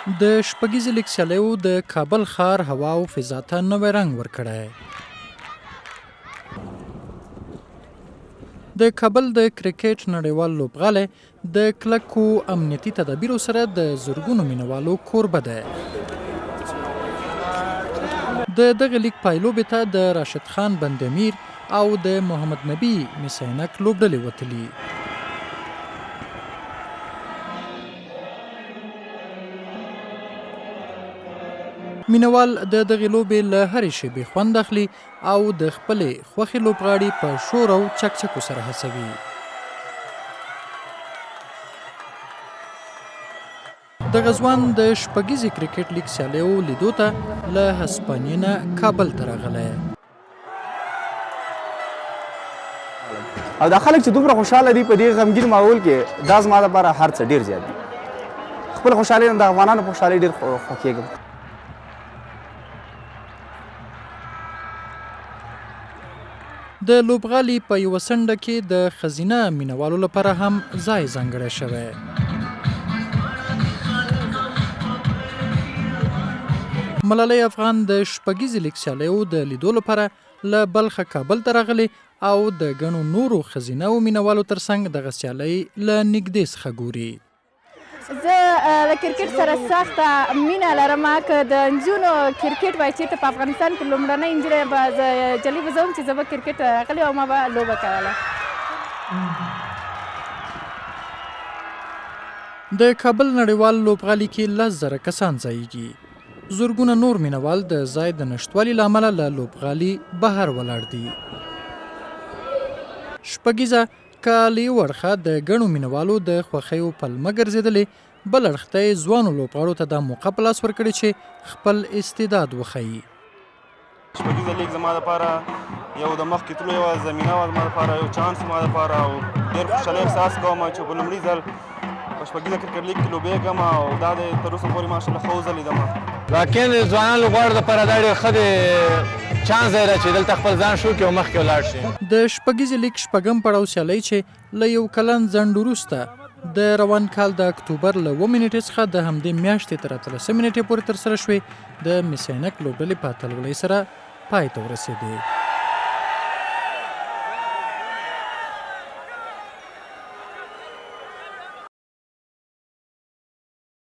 د شپږیزې لیګ سیالیو د کابل ښار هوا او فضا ته نوی رنګ ورکړی. د کابل د کرکټ نړیوال لوبغالي د کلکو امنیتي تدابیرو سره د زرګونو مینوالو کوربه دی. د دغه لیګ پایلوبې ته د راشد خان بندامیر او د محمد نبی مسینک لوبډلې وتلي. مینوال د دغې لوبې له هرې شیبې خوند اخلي او د خپلې خوښې لوبغاړي په شور او چکچکو سره هڅوي. د غزوان د شپږیزې کرکټ لیګ سیالیو لیدو ته له هسپانیې نه کابل ته راغلی. او دا خلک چې دومره خوشحاله دي په دې غمګین ماحول کې، دا زما لپاره هر څه ډېر زیات دي. خپل خوشحالي نه د افغانانو په خوشحالۍ ډېر خوښېږم. د لوبغالي په یوه څنډه کې د ښځینه مینوالو لپاره هم ځای ځانګړی شوی. ملالۍ افغان د شپږیزې لیګ سیالیو د لیدو لپاره له بلخه کابل ته راغلې او د ګڼو نورو ښځینه او مینوالو ترڅنګ دغه سیالۍ له نږدې څخه ګوري. زه د کرکټ سره سخته مینه لرم. که د نجونو کرکټ وای چېرته په افغانستان کې لومړنۍ نجلۍ به زه جلۍ به زه وم چې زه به کرکټ راغلې او ما به لوبه کوله. د کابل نړیوال لوبغالي کې 10,000 کسان ځایږي. زرګونه نور مینوال د ځای د نشتوالي له امله له لوبغالي بهر ولاړ دي. شپږیزه که له یو اړخه د ګڼو مینوالو د خوښیو پلمه ګرځېدلې، بل اړخ ته یې ځوانو لوبغاړو ته دا موقع په لاس ورکړې چې خپل استعداد وښیي. شپږیزه لیګ زما دپاره یو د مخکې تلو یوه زمینه وه، زما دپاره یو چانس زما دپاره، او ډېر خوشحالۍ احساس کوم چې په لومړي ځل په شپږیزه کرکټ لیګ کې لوبېږم او دا د تر اوسه پورې ماشاءالله ښه وځلېدم. واقعا د ځوانانو لوبغاړو دپاره دا ډېر ښه دی چانس دی چې دلته خپل ځان شو کړي او مخکې ولاړ شي. د شپږیزې لیګ شپږم پړاو سیالۍ چې له یو کلن ځنډ وروسته د روان کال د اکتوبر له 7 نیټې څخه د همدې میاشتې تر 13 نیټې پورې ترسره شوې، د مسینک لوبډلې په اتلولۍ سره پای ته ورسېدې.